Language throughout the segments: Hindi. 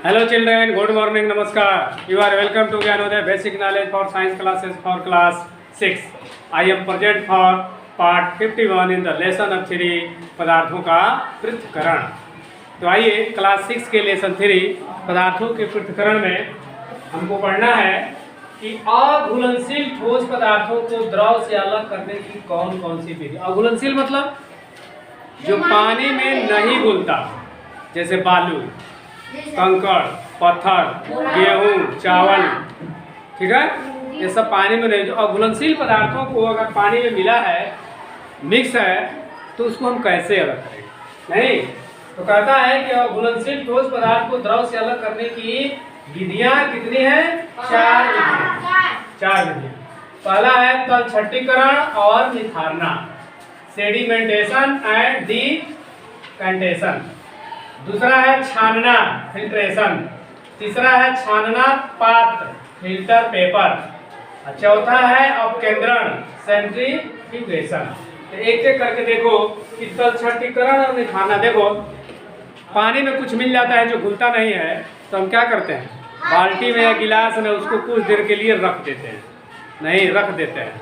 Hello children, good morning, namaskar. You are welcome to Gyanodaya Basic Knowledge for Science classes for class 6. I am present for part 51 in the lesson of 3 पदार्थों का पृथक्करण। तो आइए क्लास 6 के लेसन 3 पदार्थों के पृथक्करण में हमको पढ़ना है कि अघुलनशील ठोस पदार्थों को द्रव से अलग करने की कौन कौन सी विधि। अघुलनशील मतलब जो पानी में नहीं घुलता, जैसे बालू, कंकड़, पत्थर, गेहूं, चावल, ठीक है, ये सब पानी में नहीं। जो अघुलनशील पदार्थों को अगर पानी में मिला है, मिक्स है, तो उसको हम कैसे अलग करेंगे? नहीं, तो कहता है कि अघुलनशील ठोस पदार्थ को द्रव से अलग करने की विधियां कितनी हैं? 4 विधियां। पहला है तलछट्टीकरण और निथारना, सेडिमेंटेशन एंड डिकैंटेशन। दूसरा है छानना, फिल्ट्रेशन। तीसरा है छानना पात्र, फिल्टर पेपर। चौथा है अपकेंद्रण, सेंट्रीफ्यूगेशन। तो एक एक करके देखो कि तलछट्टीकरण और निथारना। देखो पानी में कुछ मिल जाता है जो घुलता नहीं है, तो हम क्या करते हैं? बाल्टी में या गिलास में उसको कुछ देर के लिए रख देते हैं। नहीं, रख देते हैं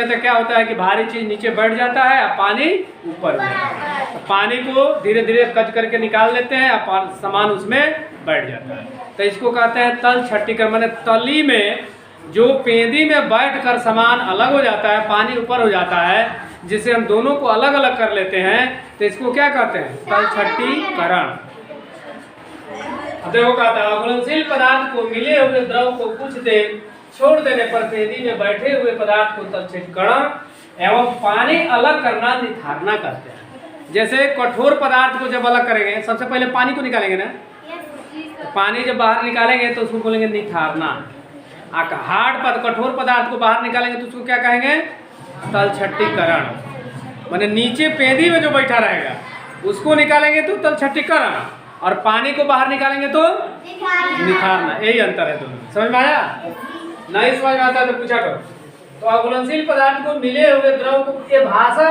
तो क्या होता है कि भारी चीज नीचे बैठ जाता है और पानी ऊपर हो जाता है। तो पानी को धीरे धीरे कच करके निकाल लेते हैं और सामान उसमें बैठ जाता है। तो इसको कहते हैं तलछट्टीकरण। माने तली में जो पेंदी में बैठकर सामान अलग हो जाता है, पानी ऊपर हो जाता है, जिसे हम दोनों को अलग अलग कर लेते हैं, तो इसको क्या कहते हैं? तलछट्टीकरण। देखो कहता है अघुलनशील पदार्थ को मिले हुए द्रव को कुछ देर छोड़ देने पर पेंदी में बैठे हुए पदार्थ को तलछट्टीकरण एवं पानी अलग करना निथारना करते हैं। जैसे कठोर पदार्थ को जब अलग करेंगे, सबसे पहले पानी को निकालेंगे ना, तो पानी जब बाहर निकालेंगे तो उसको बोलेंगे निथारना। हार्ड कठोर पदार्थ को बाहर निकालेंगे तो उसको क्या कहेंगे? तलछट्टीकरण। माने नीचे पेंदी में जो बैठा रहेगा उसको निकालेंगे तो तलछट्टीकरण, और पानी को बाहर निकालेंगे तो निथारना। यही अंतर है दोनों। समझ में आया? नहीं समझ में आता तो पूछा करो। तो अघुलनशील पदार्थ को मिले हुए द्रव को, ये भाषा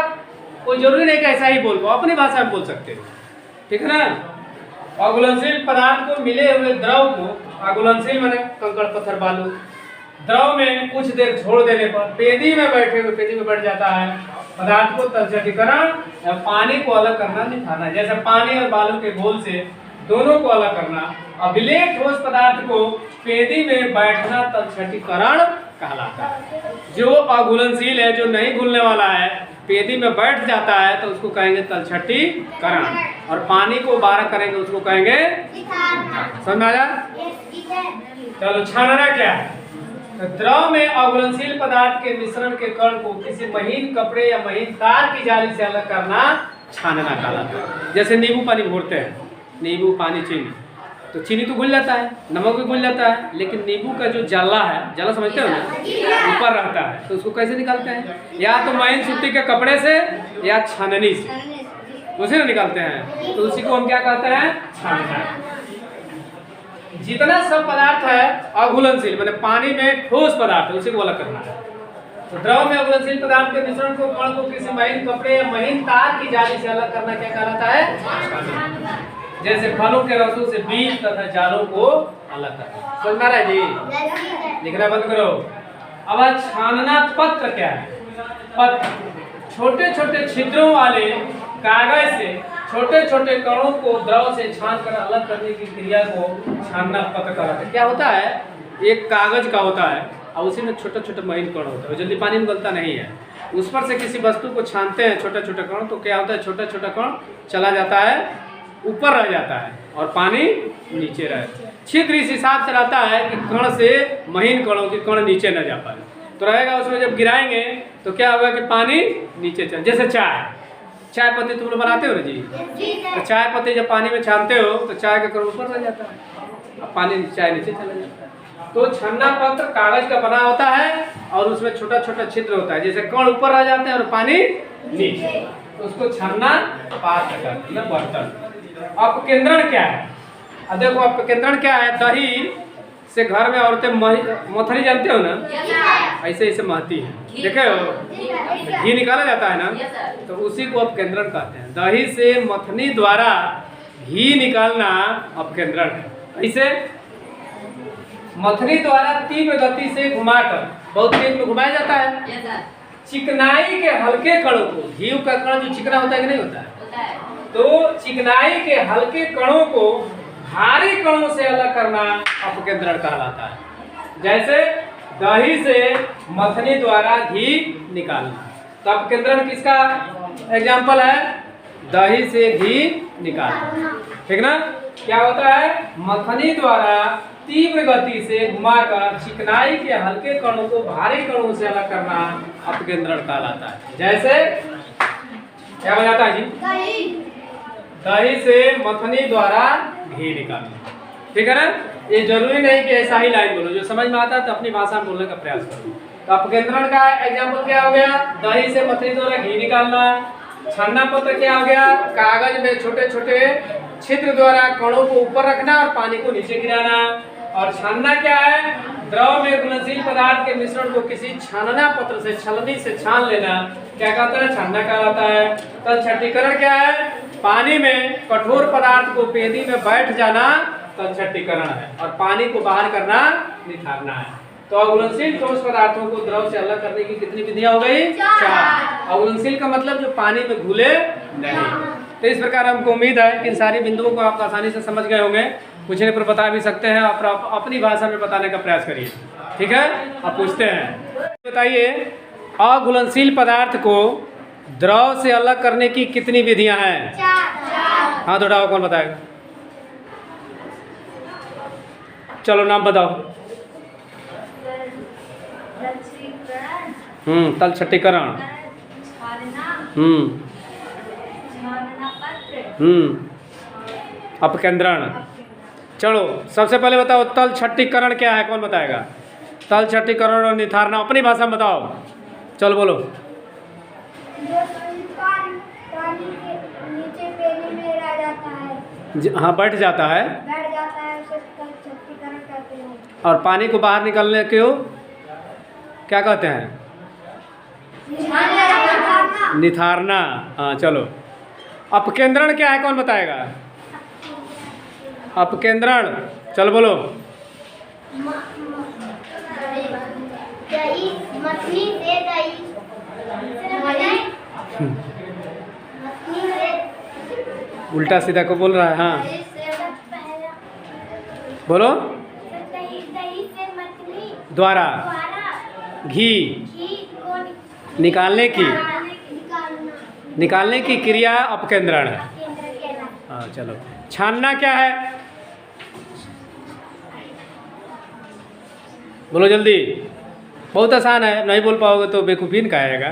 कोई जरूरी नहीं कि ऐसा ही बोल पाओ, अपनी भाषा में बोल सकते हो, ठीक है ना। अघुलनशील पदार्थ को मिले हुए द्रव को, अघुलनशील माने कंकड़, पत्थर, बालू, द्रव में कुछ देर छोड़ देने पर पेंदी में बैठे हुए, पेंदी में बैठ जाता है पदार्थ को तलछट्टीकरण या पानी को अलग करना निथारना। जैसे पानी और बालू के घोल से दोनों को अलग करना। अभिलेय ठोस पदार्थ को पेंदी में बैठना तलछट्टीकरण कहलाता है। जो अघुलनशील है, जो नहीं घुलने वाला है, पेंदी में बैठ जाता है, तो उसको कहेंगे तलछट्टीकरण, और पानी को बाहर करेंगे उसको कहेंगे निथारना। समझ में आया? चलो छानना क्या है? तो द्रव में अघुलनशील पदार्थ के मिश्रण के कण को किसी महीन कपड़े या महीन तार की जाली से अलग करना छानना कहलाता है। जैसे नींबू पानी घोरते हैं, नींबू, पानी, चीनी, तो चीनी तो घुल जाता है, नमक भी घुल जाता है, लेकिन नींबू का जो जला है, जला समझते हो ना, ऊपर रहता है, तो उसको कैसे निकालते हैं? या तो महीन सूती के कपड़े से या छाननी से, उसे निकालते हैं। तो उसी को हम क्या कहते हैं? छानना। जितना सब पदार्थ है अघुलनशील, माने पानी में ठोस पदार्थ है, उसी को अलग करना है। तो द्रव में अघुलनशील पदार्थ के मिश्रण को, कण को किसी महीन कपड़े या महीन तार की जाली से अलग करना क्या कहलाता है? जैसे फलों के रसों से बीज तथा जालों को अलग करना। समझ में आ रहा है जी? लिखना बंद करो। अब छानना पत्र क्या है? पत्र छोटे छोटे छिद्रों वाले कागज से छोटे छोटे कणों को द्रव से छानकर अलग करने की क्रिया को छानना पत्र कहलाता है। क्या होता है? एक कागज का होता है और उसी में छोटे छोटे महीन कण होता है, जल्दी पानी में गलता नहीं है। उस पर से किसी वस्तु को छानते हैं, छोटे छोटे कण, तो क्या होता है? छोटा छोटा कण चला जाता है, ऊपर रह जाता है, और पानी नीचे रहे। छिद्र इस हिसाब से रहता है कि कण से महीन कणों की कण नीचे न जा पाए, तो रहेगा उसमें। जब गिराएंगे तो क्या होगा कि पानी नीचे चल। जैसे चाय पत्ती तुम लोग बनाते हो ना जी, तो चाय पत्ती जब पानी में छानते हो तो चाय का कण ऊपर रह जाता है, अब पानी चाय नीचे चला जाता है। तो छन्ना पत्र कागज का बना होता है और उसमें छोटा छोटा छिद्र होता है, जैसे कण ऊपर रह जाते हैं और पानी नीचे, तो उसको छन्ना पात्र कहते हैं, बर्तन। अपकेंद्रण क्या है? अब देखो अपकेंद्रण क्या है? दही से घर में औरतें मथरी, जानते हो ना, ऐसे ऐसे महती है, देखे हो, घी निकाला जाता है ना, तो उसी को अपकेंद्रण कहते हैं। दही से मथनी द्वारा घी निकालना अपकेंद्रण है। इसे मथनी द्वारा तीव्र गति से घुमाकर, बहुत तेज में घुमाया जाता है, चिकनाई के हल्के कणों को, घी का कण जो चिकना होता है कि नहीं होता है, तो चिकनाई के हल्के कणों को भारी कणों से अलग करना अपकेंद्रण कहलाता है। जैसे दही से मथनी द्वारा घी निकालना, तो अपकेंद्रण किसका एग्जाम्पल है? दही से घी निकालना, ठीक ना। क्या होता है? मथनी द्वारा तीव्र गति से घुमाकर चिकनाई के हल्के कणों को भारी कणों से अलग करना अपकेंद्रण कहलाता है। जैसे क्या हो जाता है जी? दही से मथनी द्वारा घी निकालना, ठीक है ना। ये जरूरी नहीं कि ऐसा ही लाइन बोलो, जो समझ में आता है तो अपनी भाषा में बोलने का प्रयास करो। तो अपकेंद्रण का एग्जाम्पल क्या हो गया? दही से मथनी द्वारा घी निकालना। छन्ना पत्र क्या हो गया? कागज में छोटे छोटे छिद्र द्वारा कणों को ऊपर रखना और पानी को नीचे गिराना। और छानना क्या है? द्रव में घुलनशील पदार्थ के मिश्रण को किसी छानना पत्र से, छलनी से छान लेना, क्या कहता है? छानना कहलाता है। तलछट्टीकरण क्या है? पानी में कठोर पदार्थ को पेंदी में बैठ जाना तलछट्टीकरण है, और पानी को बाहर करना निथारना है। तो अघुलनशील ठोस पदार्थों को द्रव से अलग करने की कितनी विधियां हो गई? 4। अघुलनशील का मतलब जो पानी में घुले नहीं। तो इस प्रकार हमको उम्मीद है कि इन सारी बिंदुओं को आप आसानी से समझ गए होंगे। पूछने पर बता भी सकते हैं, आप अपनी भाषा में बताने का प्रयास करिए, ठीक है। आप पूछते हैं, बताइए अघुलनशील पदार्थ को द्रव से अलग करने की कितनी विधियां हैं? 4। हाँ, तो उठाओ, कौन बताएगा? चलो नाम बताओ। तलछट्टीकरण, अपकेंद्रण। चलो सबसे पहले बताओ तलछट्टीकरण क्या है, कौन बताएगा? तलछट्टीकरण और निथारना अपनी भाषा में बताओ, चलो बोलो। पानी के नीचे पेनी में रह जाता है, हाँ, बैठ जाता है, उसे तलछट्टीकरण कहते हैं। और पानी को बाहर निकलने को क्या कहते हैं? निथारना। हाँ, चलो। अपकेंद्रण क्या है, कौन बताएगा? अपकेंद्रण, चल बोलो। दही, मछली से दही, उल्टा सीधा को बोल रहा है। हाँ, बोलो। दही से मछली द्वारा घी निकालने की क्रिया अपकेंद्रण है। हाँ, चलो। छानना क्या है? बोलो जल्दी, बहुत आसान है, नहीं बोल पाओगे तो बेवकूफ़ी का आएगा।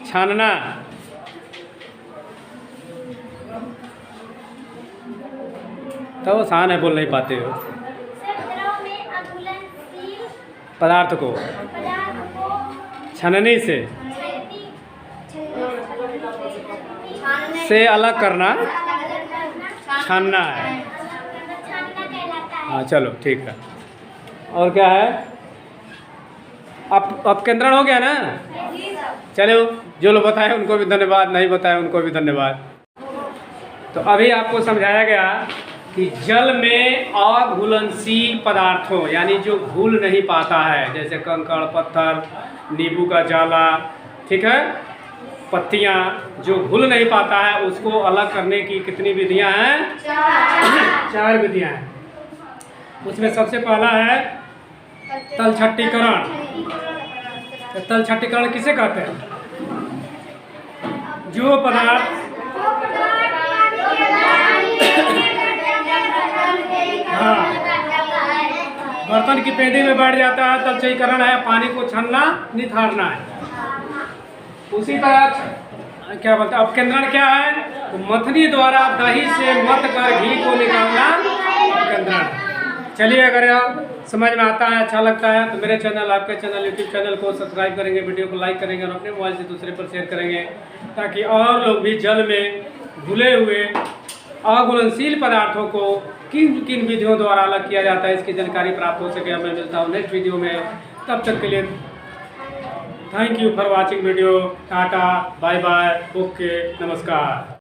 छानना तो आसान है, बोल नहीं पाते हो। पदार्थ को छननी से अलग करना छानना है। हाँ, चलो ठीक है। और क्या है? अपकेंद्रण हो गया ना। चलो, जो लोग बताए उनको भी धन्यवाद, नहीं बताए उनको भी धन्यवाद। तो अभी आपको समझाया गया कि जल में अघुलनशील पदार्थों, यानी जो घुल नहीं पाता है, जैसे कंकड़, पत्थर, नींबू का जाला, ठीक है, पत्तियां, जो घुल नहीं पाता है उसको अलग करने की कितनी विधियां हैं? 4 विधियां हैं। उसमें सबसे पहला है तलछट्टीकरण। तलछट्टीकरण किसे कहते हैं? जो पदार्थ हाँ, बर्तन की पेंदी में बैठ जाता है, तलछट्टीकरण है। पानी को छानना, निथारना है। उसी तरह क्या बोलते हैं? अपकेंद्रण क्या है? तो मथनी द्वारा दही से मथ कर घी को निकालना अपकेंद्रण। चलिए, अगर आप समझ में आता है, अच्छा लगता है तो मेरे चैनल, आपके चैनल, यूट्यूब चैनल को सब्सक्राइब करेंगे, वीडियो को लाइक करेंगे और अपने मोबाइल से दूसरे पर शेयर करेंगे, ताकि और लोग भी जल में घुले हुए अघुलनशील पदार्थों को किन किन विधियों द्वारा अलग किया जाता है, इसकी जानकारी प्राप्त हो सके। मैं मिलता हूँ नेक्स्ट वीडियो में, तब तक के लिए thank you for watching video. Tata, bye bye, okay, नमस्कार।